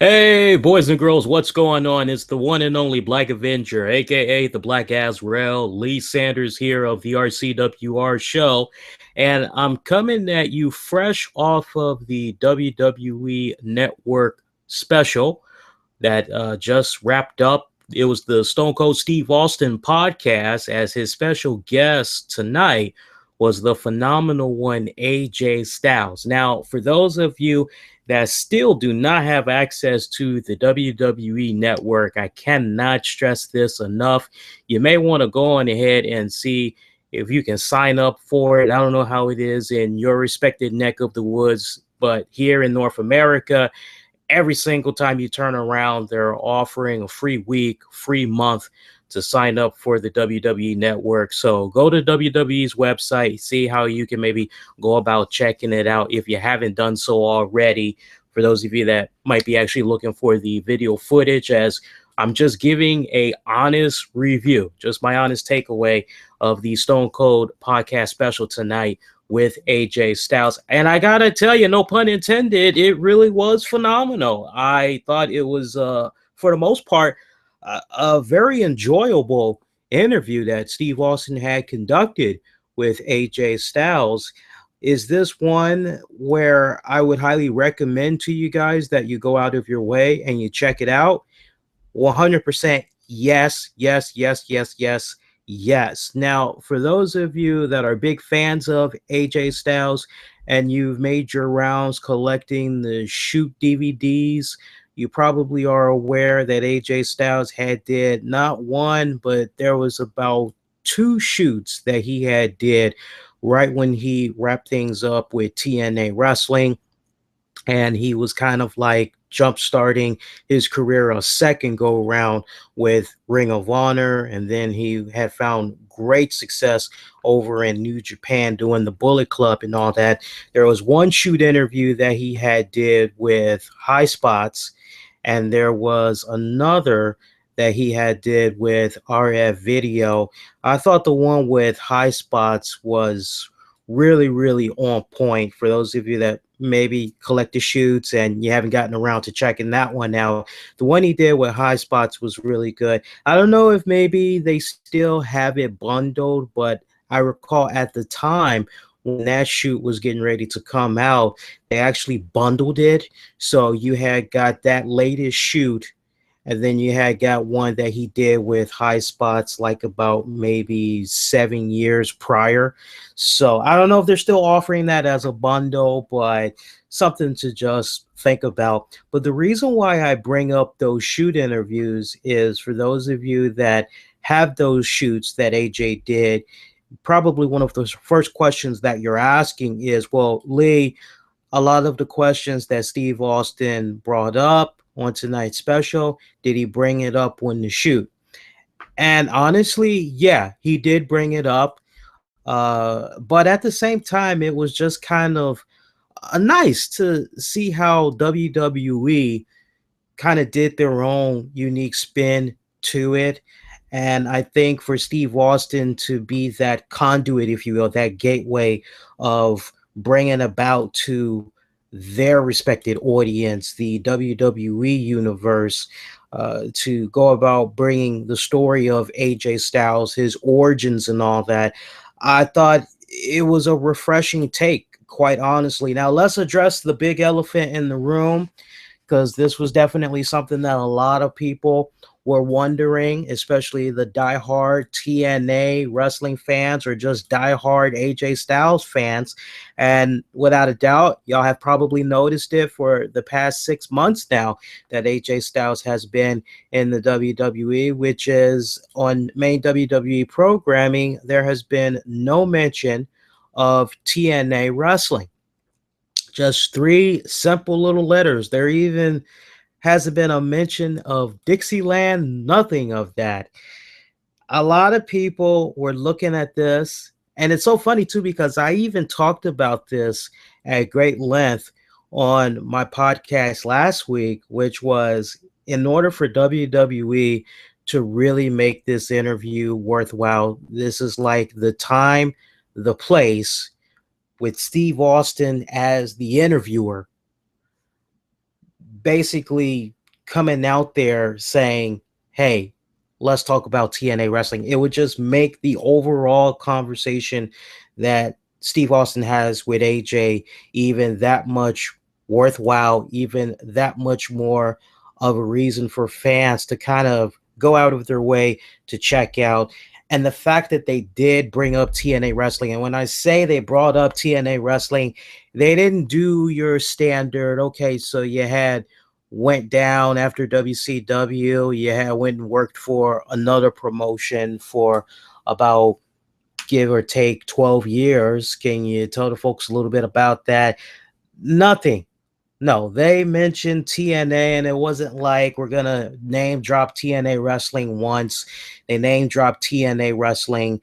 Hey, boys and girls, what's going on? It's the one and only Black Avenger, aka the Black Azrael, Lee Sanders here of the RCWR show. And I'm coming at you fresh off of the WWE Network special that just wrapped up. It was the Stone Cold Steve Austin podcast, as his special guest tonight was the phenomenal one, AJ Styles. Now, for those of you that still do not have access to the WWE network, I cannot stress this enough. You may want to go on ahead and see if you can sign up for it. I don't know how it is in your respected neck of the woods, but here in North America, every single time you turn around, they're offering a free week, free month to sign up for the WWE network. So go to WWE's website, see how you can maybe go about checking it out if you haven't done so already. For those of you that might be actually looking for the video footage, as I'm just giving a honest review, just my honest takeaway of the Stone Cold podcast special tonight with AJ Styles. And I gotta tell you, no pun intended, it really was phenomenal. I thought it was, for the most part, a very enjoyable interview that Steve Austin had conducted with AJ Styles. Is this one where I would highly recommend to you guys that you go out of your way and you check it out? 100% yes, yes, yes, yes, yes, yes. Now, for those of you that are big fans of AJ Styles and you've made your rounds collecting the shoot DVDs, you probably are aware that AJ Styles had did not one, but there was about two shoots that he had did right when he wrapped things up with TNA wrestling, and he was kind of like jump starting his career a second go around with Ring of Honor, and then he had found great success over in New Japan doing the Bullet Club and all that. There was one shoot interview that he had did with High Spots, and there was another that he had did with RF Video. I thought the one with High Spots was really, really on point. For those of you that maybe collect the shoots and you haven't gotten around to checking that one out, the one he did with High Spots was really good. I don't know if maybe they still have it bundled, but I recall at the time when that shoot was getting ready to come out, they actually bundled it. So you had got that latest shoot, and then you had got one that he did with High Spots like about maybe 7 years prior. So I don't know if they're still offering that as a bundle, but something to just think about. But the reason why I bring up those shoot interviews is for those of you that have those shoots that AJ did, probably one of the first questions that you're asking is, well, Lee, a lot of the questions that Steve Austin brought up on tonight's special, did he bring it up when the shoot? And honestly, yeah, he did bring it up. But at the same time, it was just kind of nice to see how WWE kind of did their own unique spin to it. And I think for Steve Austin to be that conduit, if you will, that gateway of bringing about to their respected audience, the WWE universe, to go about bringing the story of AJ Styles, his origins, and all that, I thought it was a refreshing take, quite honestly. Now, let's address the big elephant in the room, because this was definitely something that a lot of people were wondering, especially the diehard TNA wrestling fans or just diehard AJ Styles fans. And without a doubt, y'all have probably noticed it for the past 6 months now that AJ Styles has been in the WWE, which is on main WWE programming. There has been no mention of TNA wrestling. Just three simple little letters. There even hasn't been a mention of Dixieland, nothing of that. A lot of people were looking at this, and it's so funny too, because I even talked about this at great length on my podcast last week, which was in order for WWE to really make this interview worthwhile, this is like the time, the place, with Steve Austin as the interviewer, basically coming out there saying, hey, let's talk about TNA wrestling. It would just make the overall conversation that Steve Austin has with AJ even that much worthwhile, even that much more of a reason for fans to kind of go out of their way to check out. And the fact that they did bring up TNA wrestling, and when I say they brought up TNA wrestling, they didn't do your standard, okay, so you had went down after WCW, you had went and worked for another promotion for about give or take 12 years. Can you tell the folks a little bit about that? Nothing. No, they mentioned TNA, and it wasn't like we're gonna name drop TNA wrestling once. They name dropped TNA wrestling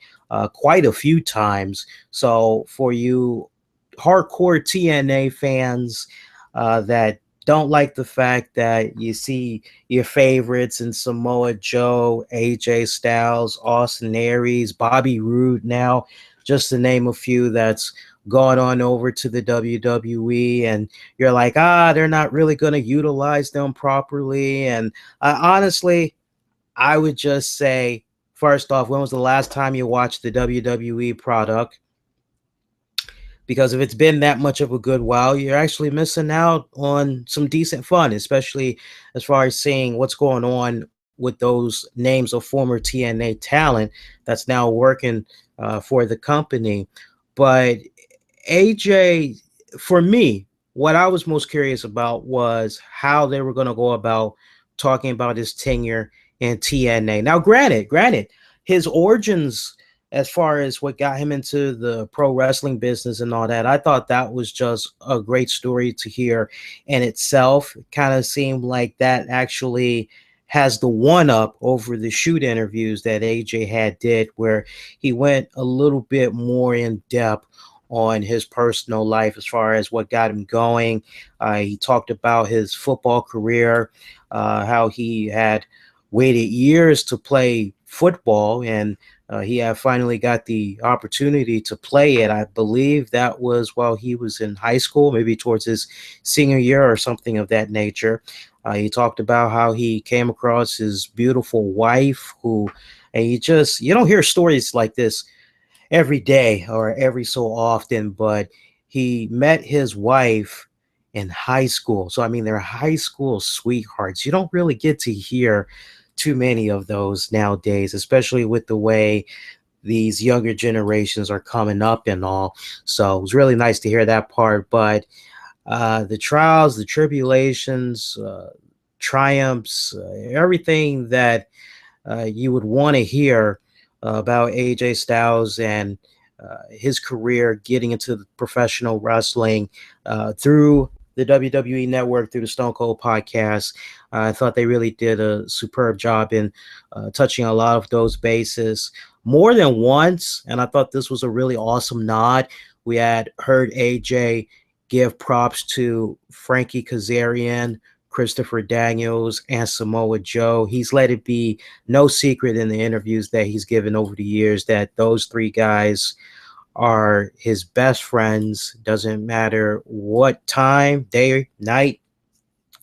quite a few times. So for you hardcore TNA fans that don't like the fact that you see your favorites in Samoa Joe, AJ Styles, Austin Aries, Bobby Roode now, just to name a few that's gone on over to the WWE, and you're like, they're not really going to utilize them properly. And honestly, I would just say, first off, when was the last time you watched the WWE product? Because if it's been that much of a good while, you're actually missing out on some decent fun, especially as far as seeing what's going on with those names of former TNA talent that's now working for the company. But AJ, for me, what I was most curious about was how they were going to go about talking about his tenure in TNA. Now, granted, his origins as far as what got him into the pro wrestling business and all that, I thought that was just a great story to hear in itself. Kind of seemed like that actually has the one up over the shoot interviews that AJ had did, where he went a little bit more in depth on his personal life as far as what got him going. He talked about his football career, how he had waited years to play football, and he had finally got the opportunity to play it. I believe that was while he was in high school, maybe towards his senior year or something of that nature. He talked about how he came across his beautiful wife, who, and you don't hear stories like this every day or every so often, but he met his wife in high school. So, I mean, they're high school sweethearts. You don't really get to hear too many of those nowadays, especially with the way these younger generations are coming up and all. So it was really nice to hear that part. But the trials, the tribulations, triumphs, everything that you would want to hear about AJ Styles and his career getting into the professional wrestling through the WWE Network, through the Stone Cold podcast. I thought they really did a superb job in touching a lot of those bases more than once. And I thought this was a really awesome nod. We had heard AJ give props to Frankie Kazarian, Christopher Daniels, and Samoa Joe. He's let it be no secret in the interviews that he's given over the years that those three guys are his best friends. Doesn't matter what time, day, night,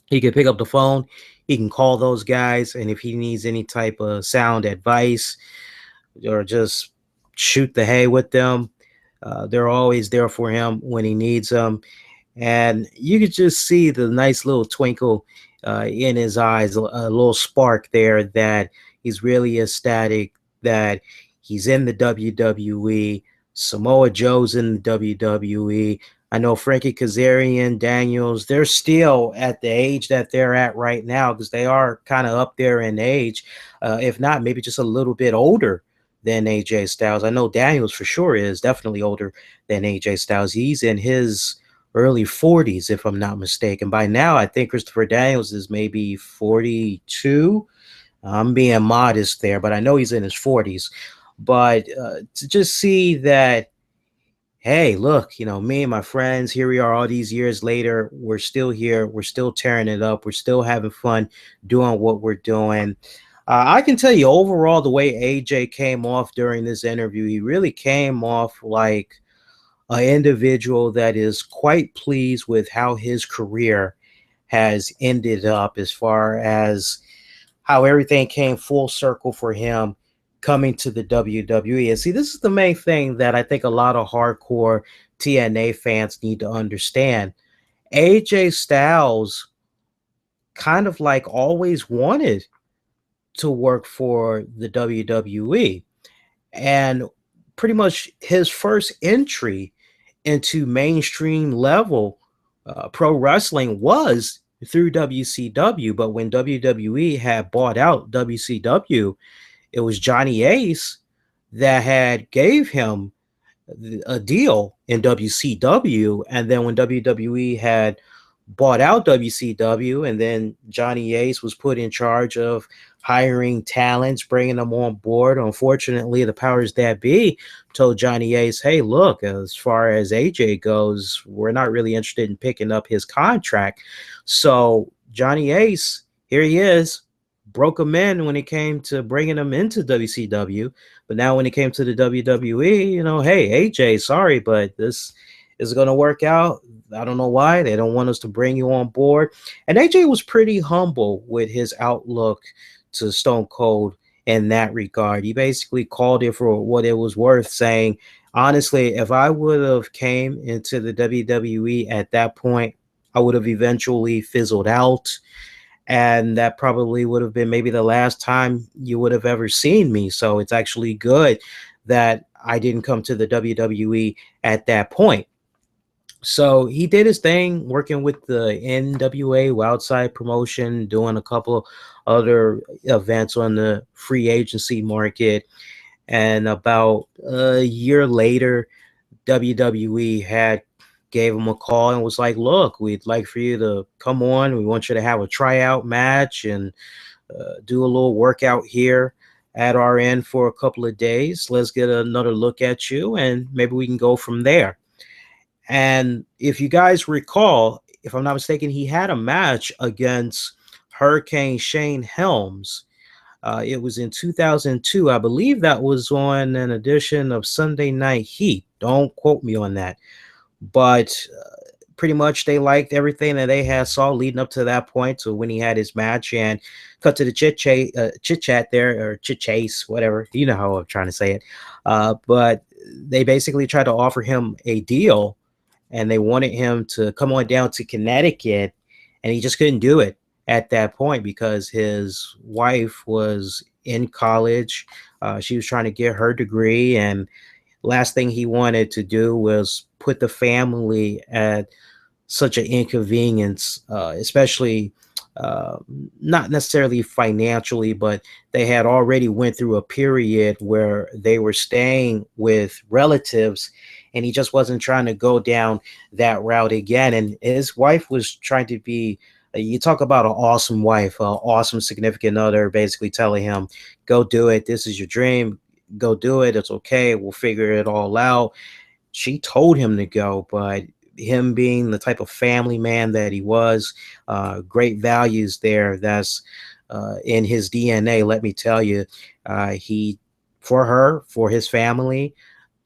he can pick up the phone. He can call those guys, and if he needs any type of sound advice or just shoot the hay with them, they're always there for him when he needs them. And you could just see the nice little twinkle in his eyes, a little spark there that he's really ecstatic that he's in the WWE. Samoa Joe's in the WWE. I know Frankie Kazarian, Daniels, they're still at the age that they're at right now because they are kind of up there in age, if not maybe just a little bit older than AJ Styles. I know Daniels for sure is definitely older than AJ Styles. He's in his early 40s, if I'm not mistaken. By now, I think Christopher Daniels is maybe 42. I'm being modest there, but I know he's in his 40s. But to just see that, hey, look, me and my friends, here we are all these years later. We're still here. We're still tearing it up. We're still having fun doing what we're doing. I can tell you overall, the way AJ came off during this interview, he really came off like an individual that is quite pleased with how his career has ended up as far as how everything came full circle for him coming to the WWE. And see, this is the main thing that I think a lot of hardcore TNA fans need to understand. AJ Styles kind of like always wanted to work for the WWE. And pretty much his first entry into mainstream level pro wrestling was through WCW. But when WWE had bought out WCW, it was Johnny Ace that had gave him a deal in WCW. And then when WWE had bought out WCW, and then Johnny Ace was put in charge of hiring talents, bringing them on board. Unfortunately, the powers that be told Johnny Ace, hey, look, as far as AJ goes, we're not really interested in picking up his contract. So Johnny Ace, here he is, broke him in when it came to bringing him into WCW. But now when it came to the WWE, hey, AJ, sorry, but this is going to work out. I don't know why. They don't want us to bring you on board. And AJ was pretty humble with his outlook to Stone Cold in that regard. He basically called it for what it was worth, saying, honestly, if I would have came into the WWE at that point, I would have eventually fizzled out. And that probably would have been maybe the last time you would have ever seen me. So it's actually good that I didn't come to the WWE at that point. So he did his thing working with the NWA Wildside promotion, doing a couple other events on the free agency market. And about a year later, WWE had gave him a call and was like, look, we'd like for you to come on. We want you to have a tryout match and do a little workout here at our end for a couple of days. Let's get another look at you, and maybe we can go from there. And if you guys recall, if I'm not mistaken, he had a match against Hurricane Shane Helms. It was in 2002. I believe that was on an edition of Sunday Night Heat. Don't quote me on that. But pretty much they liked everything that they had saw leading up to that point. So when he had his match, and cut to the chit chat there, or chit chase, whatever, you know how I'm trying to say it. But they basically tried to offer him a deal, and they wanted him to come on down to Connecticut, and he just couldn't do it at that point because his wife was in college. She was trying to get her degree, and last thing he wanted to do was put the family at such an inconvenience, especially not necessarily financially, but they had already went through a period where they were staying with relatives, and he just wasn't trying to go down that route again. And his wife was trying to be, you talk about an awesome wife, an awesome significant other, basically telling him, go do it. This is your dream. Go do it. It's okay. We'll figure it all out. She told him to go, but him being the type of family man that he was, great values there. That's in his DNA. Let me tell you, he, for her, for his family,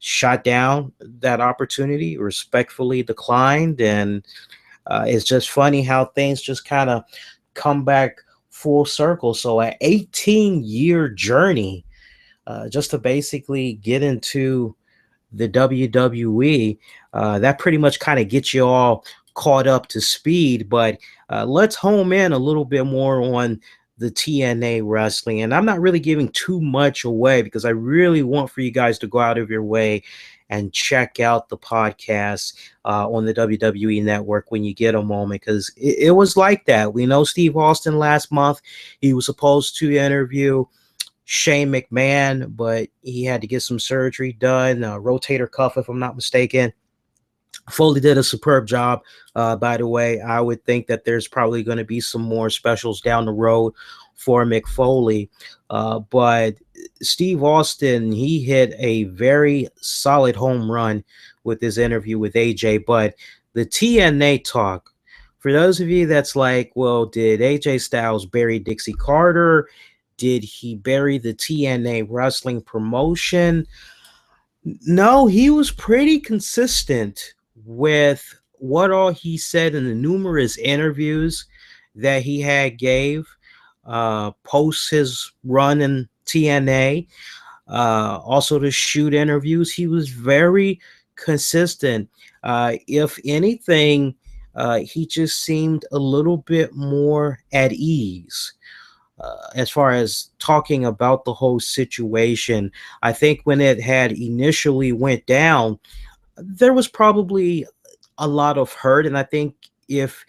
shot down that opportunity, respectfully declined. And it's just funny how things just kind of come back full circle. So an 18-year journey just to basically get into the WWE, that pretty much kind of gets you all caught up to speed. But let's home in a little bit more on the TNA wrestling. And I'm not really giving too much away because I really want for you guys to go out of your way and check out the podcast on the WWE Network when you get a moment, because it was like that. We know Steve Austin last month, he was supposed to interview Shane McMahon, but he had to get some surgery done, rotator cuff, if I'm not mistaken. Foley did a superb job, by the way. I would think that there's probably going to be some more specials down the road for Mick Foley. But Steve Austin, he hit a very solid home run with his interview with AJ. But the TNA talk, for those of you that's like, well, did AJ Styles bury Dixie Carter? Did he bury the TNA wrestling promotion? No, he was pretty consistent with what all he said in the numerous interviews. that he had gave post his run in TNA, also the shoot interviews. He was very consistent. If anything, he just seemed a little bit more at ease. As far as talking about the whole situation, I think when it had initially went down, there was probably a lot of hurt, and I think if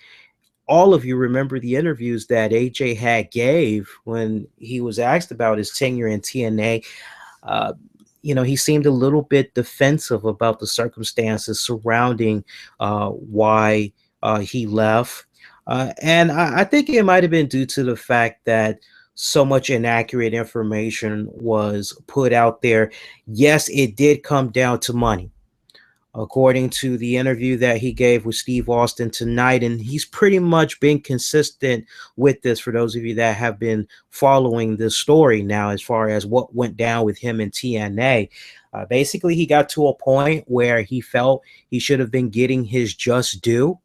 all of you remember the interviews that AJ had gave when he was asked about his tenure in TNA, uh, he seemed a little bit defensive about the circumstances surrounding why he left. And I think it might have been due to the fact that so much inaccurate information was put out there. Yes, it did come down to money, according to the interview that he gave with Steve Austin tonight. And he's pretty much been consistent with this for those of you that have been following this story now, as far as what went down with him in TNA. Basically, he got to a point where he felt he should have been getting his just due.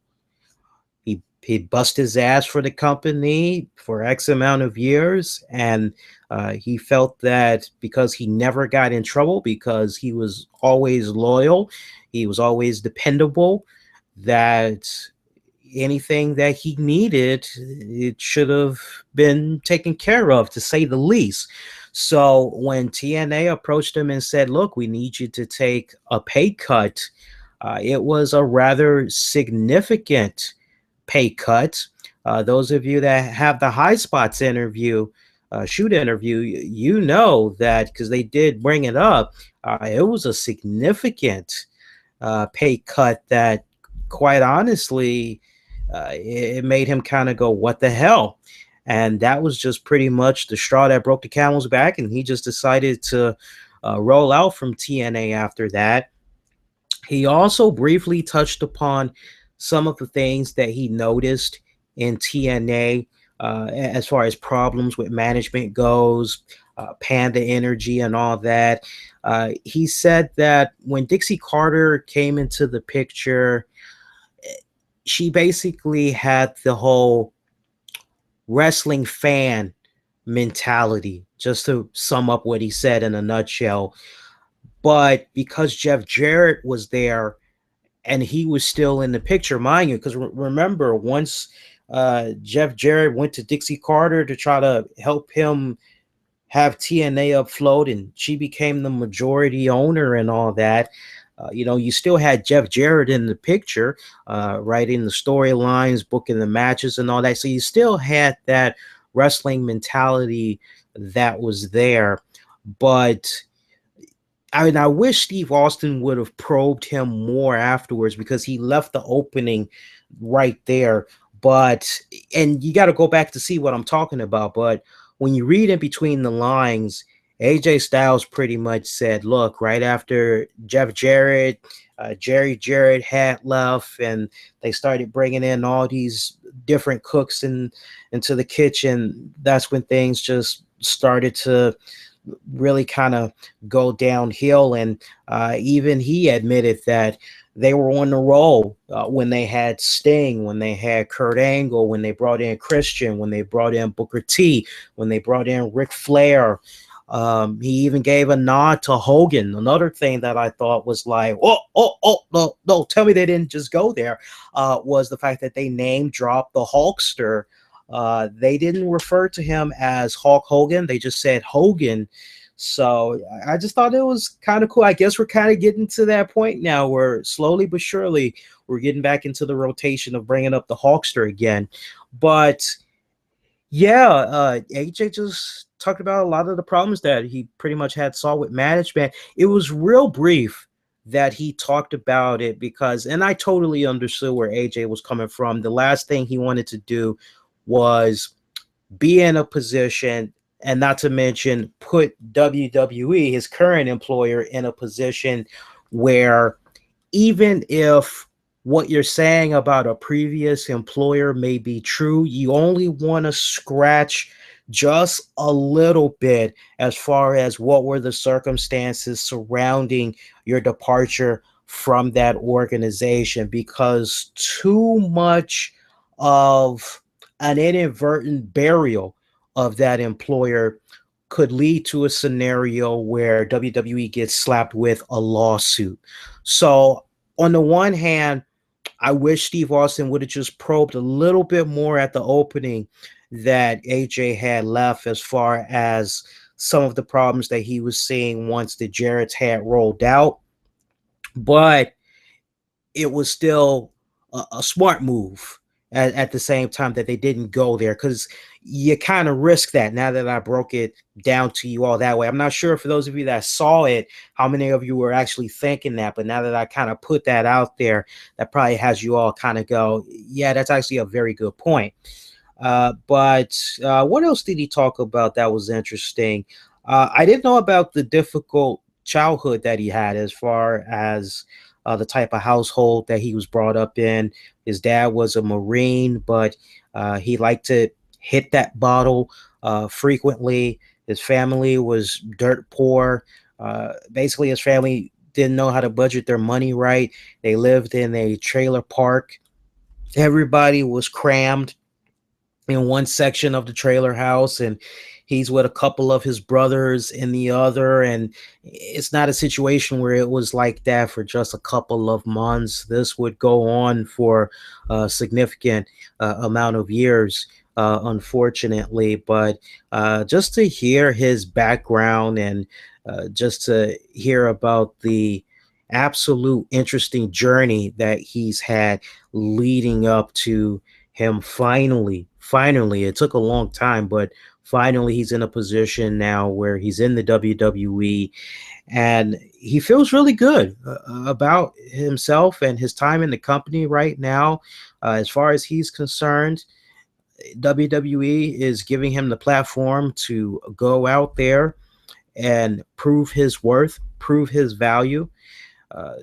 He bust his ass for the company for X amount of years, and he felt that because he never got in trouble, because he was always loyal, he was always dependable, that anything that he needed, it should have been taken care of, to say the least. So when TNA approached him and said, "Look, we need you to take a pay cut," it was a rather significant pay cut. Those of you that have the High Spots shoot interview, you know that because they did bring it up. It was a significant pay cut that, quite honestly, it made him kind of go, "What the hell?" And that was just pretty much the straw that broke the camel's back, and he just decided to roll out from TNA after that. He also briefly touched upon some of the things that he noticed in TNA as far as problems with management goes, Panda Energy, and all that. He said that when Dixie Carter came into the picture, she basically had the whole wrestling fan mentality, just to sum up what he said in a nutshell. But because Jeff Jarrett was there, and he was still in the picture, mind you, because remember, once Jeff Jarrett went to Dixie Carter to try to help him have TNA upload, and she became the majority owner and all that. You still had Jeff Jarrett in the picture, writing the storylines, booking the matches, and all that. So you still had that wrestling mentality that was there. But I wish Steve Austin would have probed him more afterwards, because he left the opening right there. And you got to go back to see what I'm talking about. But when you read in between the lines, AJ Styles pretty much said, "Look, right after Jeff Jarrett, Jerry Jarrett had left, and they started bringing in all these different cooks into the kitchen, that's when things just started to really kind of go downhill." And even he admitted that they were on the roll when they had Sting, when they had Kurt Angle, when they brought in Christian, when they brought in Booker T, when they brought in Ric Flair. He even gave a nod to Hogan. Another thing that I thought was like, no, tell me they didn't just go there, was the fact that they name dropped the Hulkster. They didn't refer to him as Hulk Hogan. They just said Hogan. So I just thought it was kind of cool. I guess we're kind of getting to that point now where slowly but surely we're getting back into the rotation of bringing up the Hulkster again. But yeah, AJ just talked about a lot of the problems that he pretty much had saw with management. It was real brief that he talked about it, because, and I totally understood where AJ was coming from. The last thing he wanted to do was be in a position, and not to mention put WWE, his current employer, in a position where, even if what you're saying about a previous employer may be true, you only want to scratch just a little bit as far as what were the circumstances surrounding your departure from that organization, because too much of an inadvertent burial of that employer could lead to a scenario where WWE gets slapped with a lawsuit. So, on the one hand, I wish Steve Austin would have just probed a little bit more at the opening that AJ had left, as far as some of the problems that he was seeing once the Jarretts had rolled out. But it was still a smart move at the same time that they didn't go there, because you kind of risk that. Now that I broke it down to you all that way, I'm not sure for those of you that saw it, how many of you were actually thinking that, but now that I kind of put that out there, that probably has you all kind of go, yeah, that's actually a very good point. But what else did he talk about that was interesting? I didn't know about the difficult childhood that he had, as far as the type of household that he was brought up in. His dad was a Marine, but he liked to hit that bottle frequently. His family was dirt poor. Basically, his family didn't know how to budget their money right. They lived in a trailer park. Everybody was crammed in one section of the trailer house, and he's with a couple of his brothers in the other. And it's not a situation where it was like that for just a couple of months. This would go on for a significant amount of years, unfortunately. But just to hear his background, and just to hear about the absolute interesting journey that he's had leading up to him finally, it took a long time, but finally he's in a position now where he's in the WWE, and he feels really good about himself and his time in the company right now. As far as he's concerned, WWE is giving him the platform to go out there and prove his worth, prove his value,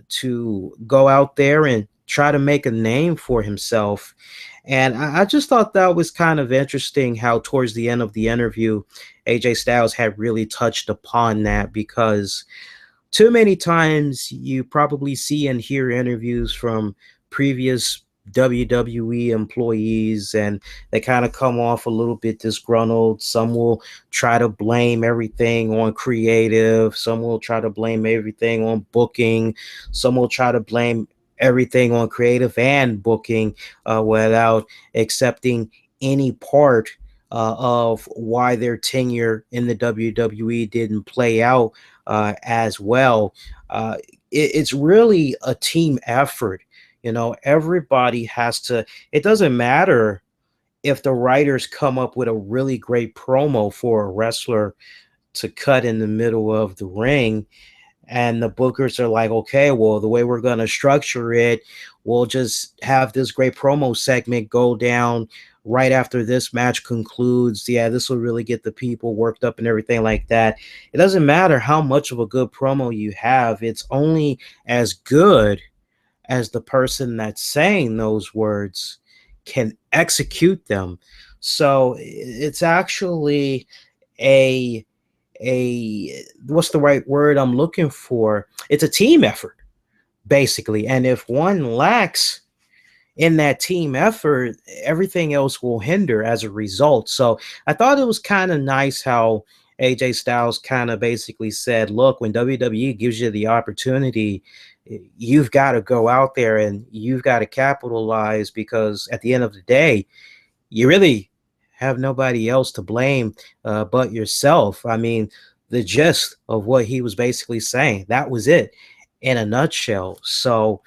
to go out there and try to make a name for himself. And I just thought that was kind of interesting how, towards the end of the interview, AJ Styles had really touched upon that, because too many times you probably see and hear interviews from previous WWE employees, and they kind of come off a little bit disgruntled. Some will try to blame everything on creative, some will try to blame everything on booking, some will try to blame everything on creative and booking, without accepting any part of why their tenure in the WWE didn't play out as well. It's really a team effort. Everybody has to, it doesn't matter if the writers come up with a really great promo for a wrestler to cut in the middle of the ring, and the bookers are like, okay, well, the way we're going to structure it, we'll just have this great promo segment go down right after this match concludes. Yeah, this will really get the people worked up and everything like that. It doesn't matter how much of a good promo you have, it's only as good as the person that's saying those words can execute them. So it's actually a what's the right word I'm looking for? It's a team effort, basically. And if one lacks in that team effort, everything else will hinder as a result. So I thought it was kind of nice how AJ Styles kind of basically said, look, when WWE gives you the opportunity, you've got to go out there and you've got to capitalize, because at the end of the day, you really have nobody else to blame but yourself. I mean, the gist of what he was basically saying, that was it in a nutshell. So,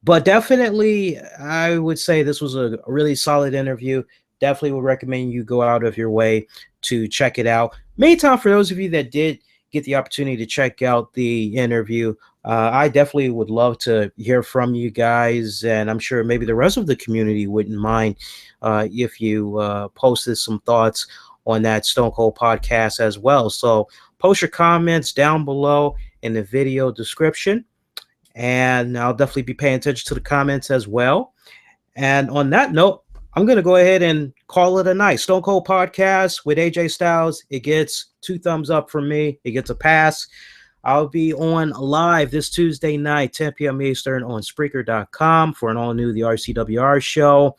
but definitely, I would say this was a really solid interview. Definitely would recommend you go out of your way to check it out. Meantime, for those of you that did get the opportunity to check out the interview, I definitely would love to hear from you guys, and I'm sure maybe the rest of the community wouldn't mind if you posted some thoughts on that Stone Cold podcast as well. So post your comments down below in the video description, and I'll definitely be paying attention to the comments as well. And on that note, I'm going to go ahead and call it a night. Stone Cold Podcast with AJ Styles. It gets 2 thumbs up from me. It gets a pass. I'll be on live this Tuesday night, 10 p.m. Eastern on Spreaker.com for an all-new The RCWR show.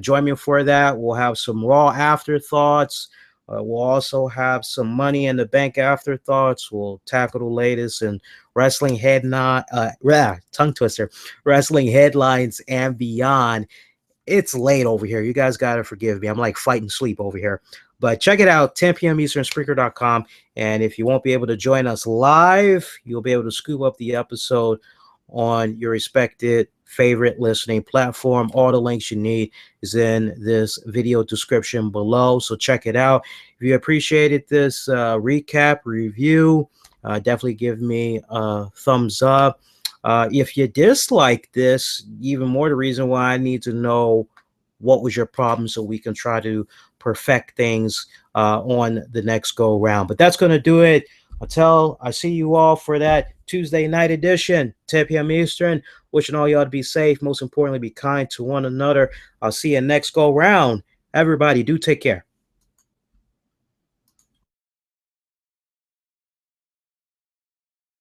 Join me for that. We'll have some Raw afterthoughts. We'll also have some Money in the Bank afterthoughts. We'll tackle the latest and tongue twister, wrestling headlines and beyond. It's late over here. You guys got to forgive me. I'm like fighting sleep over here. But check it out, 10 p.m. Eastern, Spreaker.com. And if you won't be able to join us live, you'll be able to scoop up the episode on your respected favorite listening platform. All the links you need is in this video description below. So check it out. If you appreciated this recap review, definitely give me a thumbs up. If you dislike this, even more the reason why I need to know what was your problem so we can try to perfect things on the next go round. But that's going to do it. Until I see you all for that Tuesday night edition, 10 p.m. Eastern. Wishing all y'all to be safe. Most importantly, be kind to one another. I'll see you next go round. Everybody, do take care.